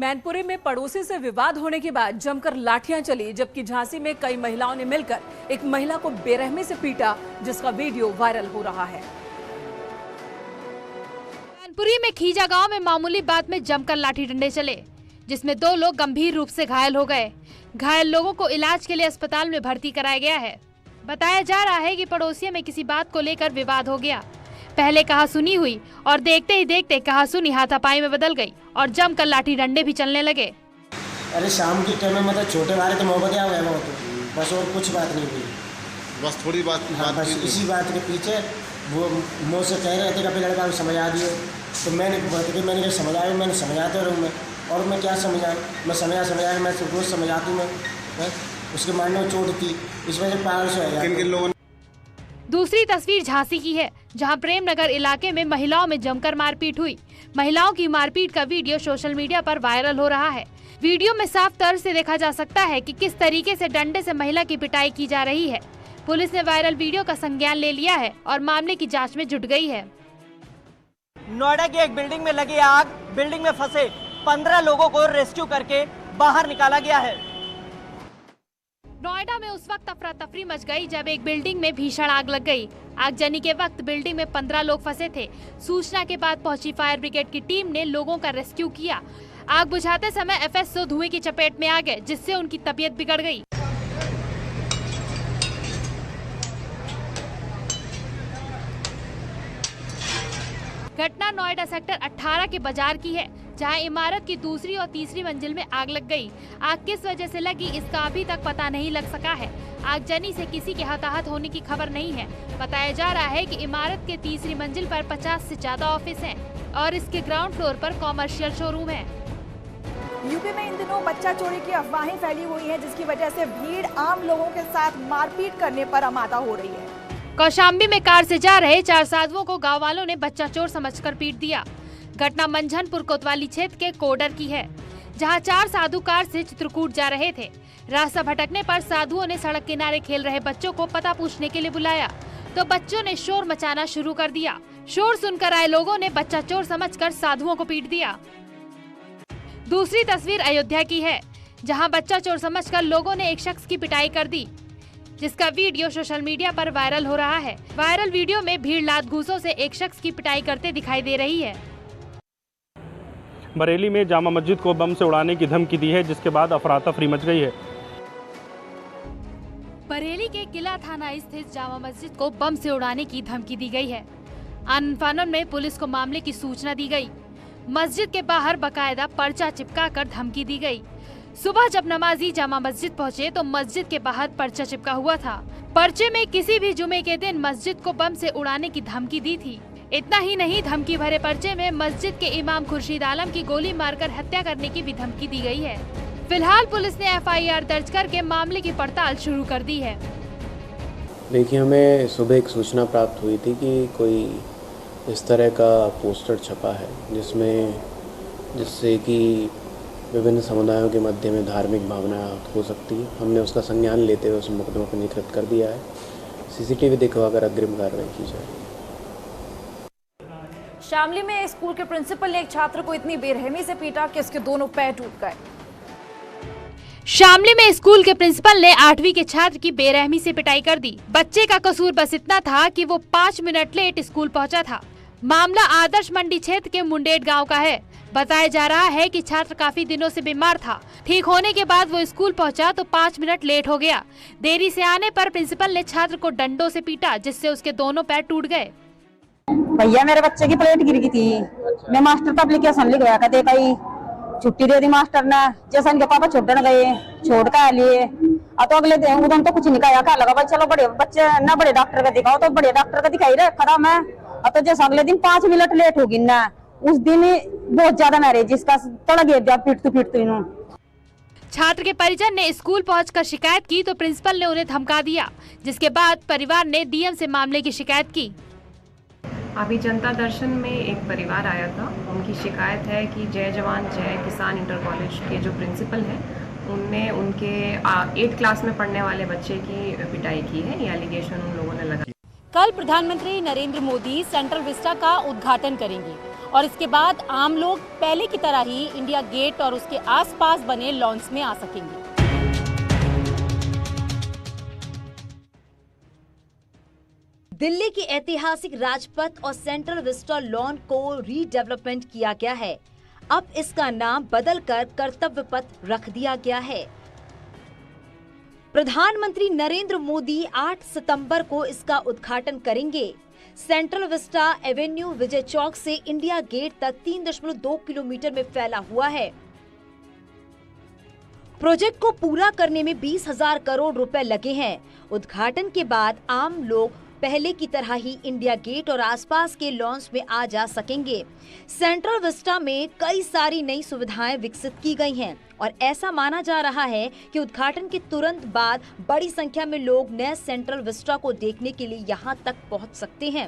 मैनपुरी में पड़ोसी से विवाद होने के बाद जमकर लाठियां चली, जबकि झांसी में कई महिलाओं ने मिलकर एक महिला को बेरहमी से पीटा, जिसका वीडियो वायरल हो रहा है। मैनपुरी में खीजा गांव में मामूली बात में जमकर लाठी डंडे चले, जिसमें 2 लोग गंभीर रूप से घायल हो गए। घायल लोगों को इलाज के लिए अस्पताल में भर्ती कराया गया है। बताया जा रहा है कि पड़ोसियों में किसी बात को लेकर विवाद हो गया। पहले कहासुनी हुई और देखते ही देखते कहासुनी हाथापाई में बदल गई और जमकर लाठी डंडे भी चलने लगे। अरे शाम के टाइम में मतलब छोटे वाले तो मोहब्बत आ गया बहुत, बस और कुछ बात नहीं हुई, बस थोड़ी बात। हाँ, बस इसी बात के पीछे वो मुझसे कह रहे थे कि अपने लड़का को समझा दियो, तो मैंने समझ आया, मैंने समझाते रहूँ मैं, और मैं क्या समझा, मैं समझा मैं रोज समझाती मैं, उसके मारने में चोट थी, इस वजह से पागल से हो गया। दूसरी तस्वीर झांसी की है, जहां प्रेमनगर इलाके में महिलाओं में जमकर मारपीट हुई। महिलाओं की मारपीट का वीडियो सोशल मीडिया पर वायरल हो रहा है। वीडियो में साफ तौर से देखा जा सकता है कि किस तरीके से डंडे से महिला की पिटाई की जा रही है। पुलिस ने वायरल वीडियो का संज्ञान ले लिया है और मामले की जांच में जुट गई है। नोएडा की एक बिल्डिंग में लगी आग, बिल्डिंग में फंसे 15 लोगों को रेस्क्यू करके बाहर निकाला गया है। नोएडा में उस वक्त अफरा तफरी मच गई जब एक बिल्डिंग में भीषण आग लग गई। आगजनी के वक्त बिल्डिंग में 15 लोग फंसे थे। सूचना के बाद पहुंची फायर ब्रिगेड की टीम ने लोगों का रेस्क्यू किया। आग बुझाते समय एफएसओ धुएं की चपेट में आ गए, जिससे उनकी तबीयत बिगड़ गई। घटना नोएडा सेक्टर 18 के बाजार की है, जहां इमारत की दूसरी और तीसरी मंजिल में आग लग गई। आग किस वजह से लगी, इसका अभी तक पता नहीं लग सका है। आगजनी से किसी के हताहत होने की खबर नहीं है। बताया जा रहा है कि इमारत के तीसरी मंजिल पर 50 से ज्यादा ऑफिस हैं और इसके ग्राउंड फ्लोर पर कॉमर्शियल शोरूम है। यूपी में इन दिनों बच्चा चोरी की अफवाहें फैली हुई हैं, जिसकी वजह से भीड़ आम लोगों के साथ मारपीट करने पर आमादा हो रही है। कौशाम्बी में कार से जा रहे 4 साधुओं को गांव वालों ने बच्चा चोर समझकर पीट दिया। घटना मंझनपुर कोतवाली क्षेत्र के कोडर की है, जहां 4 साधु कार से चित्रकूट जा रहे थे। रास्ता भटकने पर साधुओं ने सड़क किनारे खेल रहे बच्चों को पता पूछने के लिए बुलाया, तो बच्चों ने शोर मचाना शुरू कर दिया। शोर सुनकर आए लोगों ने बच्चा चोर समझकर साधुओं को पीट दिया। दूसरी तस्वीर अयोध्या की है, जहां बच्चा चोर समझकर लोगों ने एक शख्स की पिटाई कर दी, जिसका वीडियो सोशल मीडिया पर वायरल हो रहा है। वायरल वीडियो में भीड़ लात घूंसों से एक शख्स की पिटाई करते दिखाई दे रही है। बरेली में जामा मस्जिद को बम से उड़ाने की धमकी दी है, जिसके बाद अफरा-तफरी मच गई है। बरेली के किला थाना स्थित जामा मस्जिद को बम से उड़ाने की धमकी दी गई है। आनन-फानन में पुलिस को मामले की सूचना दी गई। मस्जिद के बाहर बकायदा पर्चा चिपकाकर धमकी दी गई। सुबह जब नमाजी जामा मस्जिद पहुंचे तो मस्जिद के बाहर पर्चा चिपका हुआ था। पर्चे में किसी भी जुमे के दिन मस्जिद को बम से उड़ाने की धमकी दी थी। इतना ही नहीं, धमकी भरे पर्चे में मस्जिद के इमाम खुर्शीद आलम की गोली मारकर हत्या करने की भी धमकी दी गई है। फिलहाल पुलिस ने एफआईआर दर्ज करके मामले की पड़ताल शुरू कर दी है। देखिए, हमें सुबह एक सूचना प्राप्त हुई थी कि कोई इस तरह का पोस्टर छपा है, जिससे कि विभिन्न समुदायों के मध्य में धार्मिक भावना हो सकती है। हमने उसका संज्ञान लेते हुए उस मुकदमे को निकृत कर दिया है। सीसीटीवी दिखवाकर अग्रिम कार्रवाई की जाएगी। शामली में स्कूल के प्रिंसिपल ने एक छात्र को इतनी बेरहमी से पीटा कि उसके दोनों पैर टूट गए। शामली में स्कूल के प्रिंसिपल ने 8वीं के छात्र की बेरहमी से पिटाई कर दी। बच्चे का कसूर बस इतना था कि वो 5 मिनट लेट स्कूल पहुंचा था। मामला आदर्श मंडी क्षेत्र के मुंडेट गांव का है। बताया जा रहा है कि छात्र काफी दिनों से बीमार था। ठीक होने के बाद वो स्कूल पहुंचा तो 5 मिनट लेट हो गया। देरी से आने पर प्रिंसिपल ने छात्र को डंडों से पीटा, जिससे उसके दोनों पैर टूट गए। भैया, मेरे बच्चे की प्लेट गिर गई थी। मैं मास्टर को एप्लीकेशन लिखवाया था, देखा ही छुट्टी दे दी मास्टर ने। जैसा इनके पापा छोड़ने गए, छोड़ कर लिए। तो अगले दिन उधर तो कुछ नहीं कहा, क्या लगा भाई चलो बड़े बच्चे ना बड़े डॉक्टर का दिखाओ, तो बड़े डॉक्टर का दिखाई रखा था मैं। तो जैसा अगले दिन 5 मिनट लेट होगी ना, उस दिन बहुत ज्यादा मैरिज जिसका तड़ा गिर गया पीट इन्हों। छात्र के परिजन ने स्कूल पहुंचकर शिकायत की तो प्रिंसिपल ने उन्हें धमका दिया, जिसके बाद परिवार ने डीएम से मामले की शिकायत की। अभी जनता दर्शन में एक परिवार आया था। उनकी शिकायत है कि जय जवान जय किसान इंटर कॉलेज के जो प्रिंसिपल हैं, उनने उनके 8th क्लास में पढ़ने वाले बच्चे की पिटाई की है। ये एलिगेशन उन लोगों ने लगा। कल प्रधानमंत्री नरेंद्र मोदी सेंट्रल विस्टा का उद्घाटन करेंगे और इसके बाद आम लोग पहले की तरह ही इंडिया गेट और उसके आसपास बने लॉन्स में आ सकेंगे। दिल्ली की ऐतिहासिक राजपथ और सेंट्रल विस्टा लॉन को रीडेवलपमेंट किया गया है। अब इसका नाम बदलकर कर्तव्य पथ रख दिया गया है। प्रधानमंत्री नरेंद्र मोदी 8 सितंबर को इसका उद्घाटन करेंगे। Central Vista Avenue Vijay Chowk से इंडिया गेट तक 3.2 किलोमीटर में फैला हुआ है। प्रोजेक्ट को पूरा करने में 20,000 करोड़ रुपए लगे हैं। उद्घाटन के बाद आम लोग पहले की तरह ही इंडिया गेट और आसपास के लॉन्स में आ जा सकेंगे। सेंट्रल विस्टा में कई सारी नई सुविधाएं विकसित की गई हैं और ऐसा माना जा रहा है कि उद्घाटन के तुरंत बाद बड़ी संख्या में लोग नए सेंट्रल विस्टा को देखने के लिए यहां तक पहुंच सकते हैं।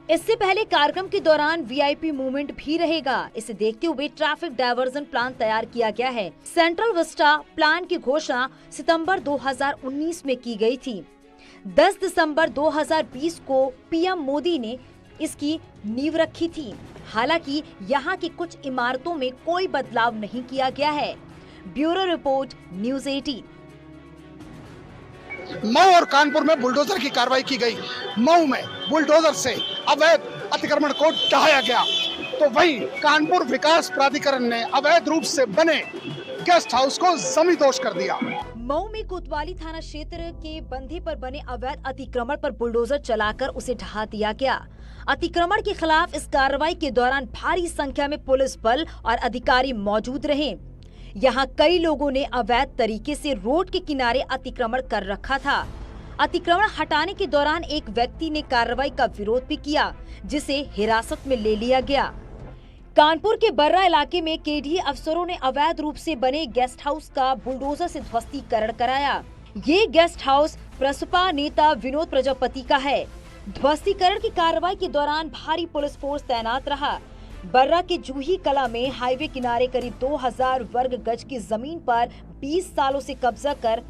इससे पहले कार्यक्रम के दौरान वीआईपी मूवमेंट भी रहेगा। इसे देखते हुए ट्रैफिक डायवर्जन प्लान तैयार किया गया है। सेंट्रल विस्टा प्लान की घोषणा सितंबर 2019 में की गई थी। 10 दिसंबर 2020 को पीएम मोदी ने इसकी नींव रखी थी। हालांकि यहाँ की कुछ इमारतों में कोई बदलाव नहीं किया गया है। Bureau report, news 18। मऊ और कानपुर में बुलडोजर की कार्रवाई की गई। मऊ में बुलडोजर से अवैध अतिक्रमण को ढहाया गया, तो वहीं कानपुर विकास प्राधिकरण ने अवैध रूप से बने गेस्ट हाउस को जमींदोज कर दिया। मऊ में कोतवाली थाना क्षेत्र के बंधे पर बने अवैध अतिक्रमण पर बुलडोजर चलाकर उसे ढहा दिया गया। अतिक्रमण के खिलाफ इस कार्रवाई के दौरान भारी संख्या में पुलिस बल और अधिकारी मौजूद रहे। यहाँ कई लोगों ने अवैध तरीके से रोड के किनारे अतिक्रमण कर रखा था। अतिक्रमण हटाने के दौरान एक व्यक्ति ने कार्रवाई का विरोध भी किया, जिसे हिरासत में ले लिया गया। कानपुर के बर्रा इलाके में केडीए अफसरों ने अवैध रूप से बने गेस्ट हाउस का बुलडोजर से ध्वस्तीकरण कराया। ये गेस्ट हाउस प्रसपा नेता विनोद प्रजापति का है। ध्वस्तीकरण की कार्रवाई के दौरान भारी पुलिस फोर्स तैनात रहा। बर्रा के जूही कला में हाईवे किनारे करीब 2000 वर्ग गज की जमीन पर 20 सालों से कब्जा कर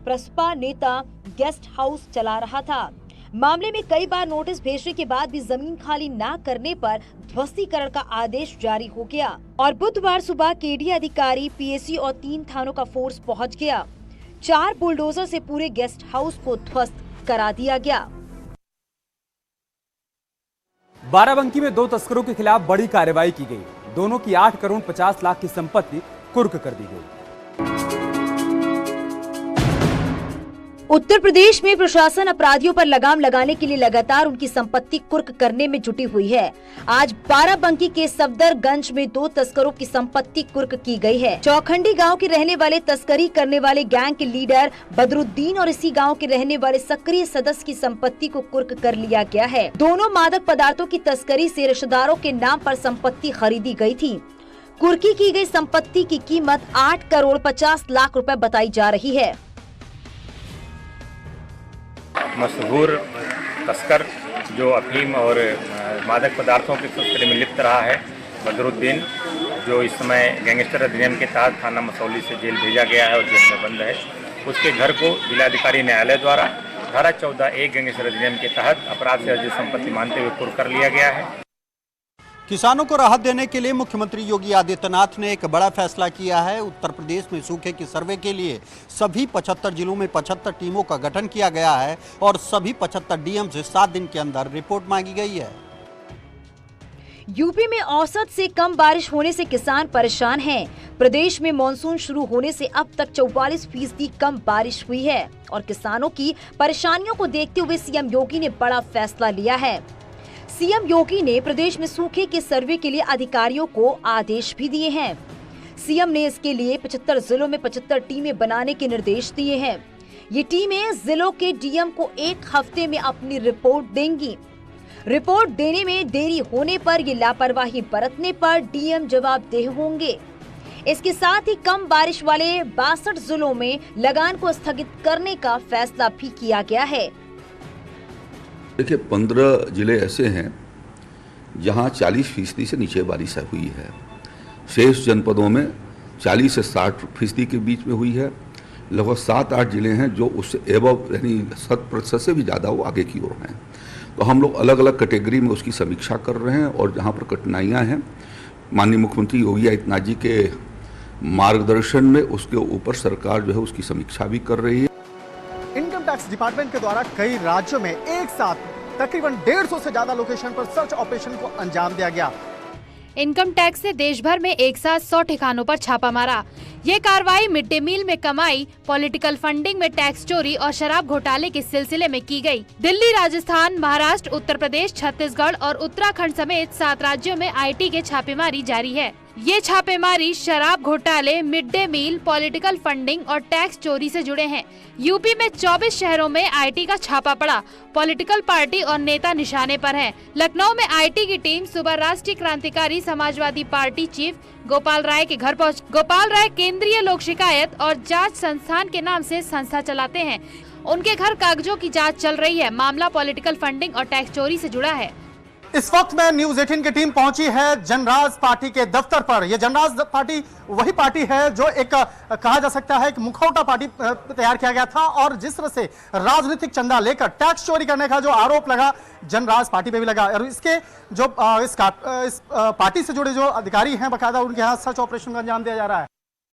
प्रसपा नेता गेस्ट हाउस चला रहा था। मामले में कई बार नोटिस भेजने के बाद भी जमीन खाली न करने पर ध्वस्तीकरण का आदेश जारी हो गया और बुधवार सुबह केडीए अधिकारी, पीएसी और 3 थानों का फोर्स पहुंच गया। 4 बुलडोजर से पूरे गेस्ट हाउस को ध्वस्त करा दिया गया। बाराबंकी में 2 तस्करों के खिलाफ बड़ी कार्रवाई की गई। दोनों की 8 करोड़ 50 लाख की संपत्ति कुर्क कर दी गई। उत्तर प्रदेश में प्रशासन अपराधियों पर लगाम लगाने के लिए लगातार उनकी संपत्ति कुर्क करने में जुटी हुई है। आज बाराबंकी के सफदरगंज में 2 तस्करों की संपत्ति कुर्क की गई है। चौखंडी गांव के रहने वाले तस्करी करने वाले गैंग के लीडर बदरुद्दीन और इसी गांव के रहने वाले सक्रिय सदस्य की संपत्ति को कुर्क कर लिया गया है। दोनों मादक पदार्थों की तस्करी से रिश्तेदारों के नाम पर संपत्ति खरीदी गयी थी। कुर्की की गयी संपत्ति की कीमत 8 करोड़ 50 लाख रुपए बताई जा रही है। मशहूर तस्कर जो अफीम और मादक पदार्थों की तस्करी में लिप्त रहा है, बदरुद्दीन, जो इस समय गैंगस्टर अधिनियम के तहत थाना मसौली से जेल भेजा गया है और जेल में बंद है, उसके घर को जिलाधिकारी न्यायालय द्वारा धारा 14(1) गैंगस्टर अधिनियम के तहत अपराध से अर्जित संपत्ति मानते हुए कुर्क कर लिया गया है। किसानों को राहत देने के लिए मुख्यमंत्री योगी आदित्यनाथ ने एक बड़ा फैसला किया है। उत्तर प्रदेश में सूखे के सर्वे के लिए सभी 75 जिलों में 75 टीमों का गठन किया गया है और सभी 75 डीएम से 7 दिन के अंदर रिपोर्ट मांगी गई है। यूपी में औसत से कम बारिश होने से किसान परेशान हैं। प्रदेश में मानसून शुरू होने से अब तक 44% कम बारिश हुई है और किसानों की परेशानियों को देखते हुए सीएम योगी ने बड़ा फैसला लिया है। सीएम योगी ने प्रदेश में सूखे के सर्वे के लिए अधिकारियों को आदेश भी दिए हैं। सीएम ने इसके लिए 75 जिलों में 75 टीमें बनाने के निर्देश दिए हैं। ये टीमें जिलों के डीएम को 1 हफ्ते में अपनी रिपोर्ट देंगी। रिपोर्ट देने में देरी होने पर ये लापरवाही बरतने पर डीएम जवाबदेह होंगे। इसके साथ ही कम बारिश वाले 62 जिलों में लगान को स्थगित करने का फैसला भी किया गया है। देखिए, 15 जिले ऐसे हैं जहां 40% से नीचे बारिश हुई है। शेष जनपदों में 40 से 60% के बीच में हुई है। लगभग 7-8 जिले हैं जो उससे एबव यानी 100% से भी ज़्यादा वो आगे की ओर हैं। तो हम लोग अलग अलग कैटेगरी में उसकी समीक्षा कर रहे हैं और जहाँ पर कठिनाइयाँ हैं माननीय मुख्यमंत्री योगी आदित्यनाथ जी के मार्गदर्शन में उसके ऊपर सरकार जो है उसकी समीक्षा भी कर रही है। इनकम टैक्स डिपार्टमेंट के द्वारा कई राज्यों में एक साथ तकरीबन 150 से ज्यादा लोकेशन पर सर्च ऑपरेशन को अंजाम दिया गया। इनकम टैक्स से देश भर में एक साथ 100 ठिकानों पर छापा मारा। ये कार्रवाई मिड डे मील में कमाई, पॉलिटिकल फंडिंग में टैक्स चोरी और शराब घोटाले के सिलसिले में की गई। दिल्ली, राजस्थान, महाराष्ट्र, उत्तर प्रदेश, छत्तीसगढ़ और उत्तराखंड समेत 7 राज्यों में आईटी के छापेमारी जारी है। ये छापेमारी शराब घोटाले, mid day meal, political funding और टैक्स चोरी से जुड़े हैं। यूपी में 24 शहरों में आईटी का छापा पड़ा। पॉलिटिकल पार्टी और नेता निशाने पर हैं। लखनऊ में आईटी की टीम सुबह राष्ट्रीय क्रांतिकारी समाजवादी पार्टी चीफ गोपाल राय के घर पहुंची। गोपाल राय केंद्रीय लोक शिकायत और जांच संस्थान के नाम से संस्था चलाते हैं। उनके घर कागजों की जांच चल रही है। मामला पॉलिटिकल फंडिंग और टैक्स चोरी से जुड़ा है। इस वक्त में न्यूज 18 की टीम पहुंची है जनराज पार्टी के दफ्तर पर। यह जनराज पार्टी वही पार्टी है जो एक कहा जा सकता है एक मुखौटा पार्टी तैयार किया गया था और जिस तरह से राजनीतिक चंदा लेकर टैक्स चोरी करने का जो आरोप लगा जनराज पार्टी पे भी लगा और इसके जो इस पार्टी से जुड़े जो अधिकारी हैं बकायदा उनके यहाँ सर्च ऑपरेशन का अंजाम दिया जा रहा है।